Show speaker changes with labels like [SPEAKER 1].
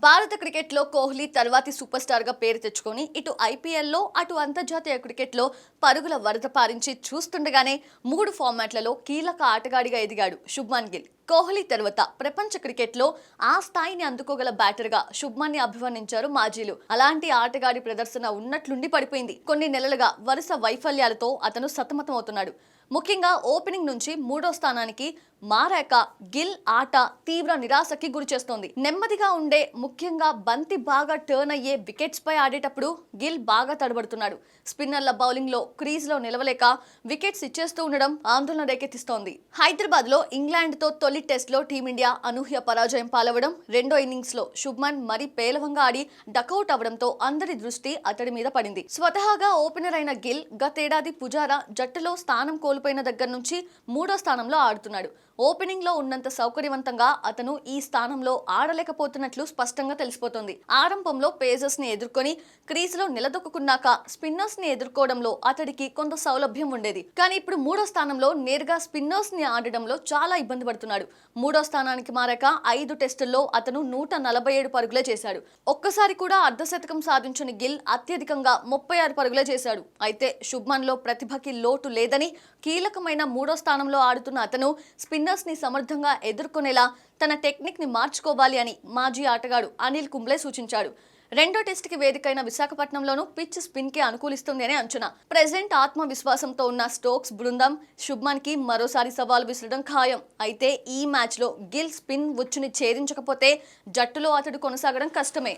[SPEAKER 1] భారత క్రికెట్లో కోహ్లీ తర్వాతి సూపర్ స్టార్ గా పేరు తెచ్చుకొని ఇటు ఐపీఎల్లో అటు అంతర్జాతీయ క్రికెట్లో పరుగుల వరద పారించి చూస్తుండగానే 3 ఫార్మాట్లలో కీలక ఆటగాడిగా ఎదిగాడు శుభ్మన్ గిల్. కోహ్లీ తర్వాత ప్రపంచ క్రికెట్లో ఆ స్థాయిని అందుకోగల బ్యాటర్గా శుభ్మన్ ని అభివర్ణించారు మాజీలు. అలాంటి ఆటగాడి ప్రదర్శన ఉన్నట్లుండి పడిపోయింది. కొన్ని నెలలుగా వరుస వైఫల్యాలతో అతను సతమతమవుతున్నాడు. ముఖ్యంగా ఓపెనింగ్ నుంచి 3వ స్థానానికి మారాక గిల్ ఆట తీవ్ర నిరాశకి గురిచేస్తోంది. నెమ్మదిగా ఉండే, ముఖ్యంగా బంతి బాగా టర్న్ అయ్యే వికెట్స్ పై ఆడేటప్పుడు గిల్ బాగా తడబడుతున్నాడు. స్పిన్నర్ల బౌలింగ్ లో క్రీజ్ లో నిలవలేక వికెట్స్ ఇచ్చేస్తూ ఉండడం ఆందోళన రేకెత్తిస్తోంది. హైదరాబాద్ లో ఇంగ్లాండ్ తో తొలి టెస్ట్ లో టీమిండియా అనూహ్య పరాజయం పాలవడం, రెండో ఇన్నింగ్స్ లో శుభ్మన్ మరీ పేలవంగా ఆడి డకౌట్ అవడంతో అందరి దృష్టి అతడి మీద పడింది. స్వతహాగా ఓపెనర్ అయిన గిల్ గతేడాది పుజారా జట్టులో స్థానం కోల్పోయిన దగ్గర నుంచి 3వ స్థానంలో ఆడుతున్నాడు. ఓపెనింగ్ లో ఉన్నంత సౌకర్యవంతంగా అతను ఈ స్థానంలో ఆడలేకపోతున్నట్లు స్పష్టంగా తెలిసిపోతోంది. ఆరంభంలో పేసర్స్ ని ఎదుర్కొని క్రీజ్ లో నిలదొక్కున్నాక స్పిన్నర్స్ ని ఎదుర్కోవడంలో అతడికి కొంత సౌలభ్యం ఉండేది. కానీ ఇప్పుడు 3వ స్థానంలో నేరుగా స్పిన్నర్స్ ని ఆడడంలో చాలా ఇబ్బంది పడుతున్నాడు. 3వ స్థానానికి మారాక 5 టెస్టుల్లో అతను 147 పరుగులే చేశాడు. ఒక్కసారి కూడా అర్ధశతకం సాధించిన గిల్ అత్యధికంగా 36 పరుగులే చేశాడు. అయితే శుభ్మన్ లో ప్రతిభకి లోటు లేదని, కీలకమైన 3వ స్థానంలో ఆడుతున్న అతను స్పిన్నర్స్ ని సమర్థంగా ఎదుర్కొనేలా తన టెక్నిక్ ని మార్చుకోవాలి అని మాజీ ఆటగాడు అనిల్ కుంబ్లే సూచించాడు. రెండో టెస్ట్ కి వేదికైన విశాఖపట్నంలోనూ పిచ్ స్పిన్ కి అనుకూలిస్తుంది అని అంచనా. ప్రెజెంట్ ఆత్మవిశ్వాసంతో ఉన్న స్టోక్స్ బృందం శుభ్మన్ కి మరోసారి సవాల్ విసరడం ఖాయం. అయితే ఈ మ్యాచ్ లో గిల్ స్పిన్ ఉచ్చుని ఛేదించకపోతే జట్టులో అతడు కొనసాగడం కష్టమే.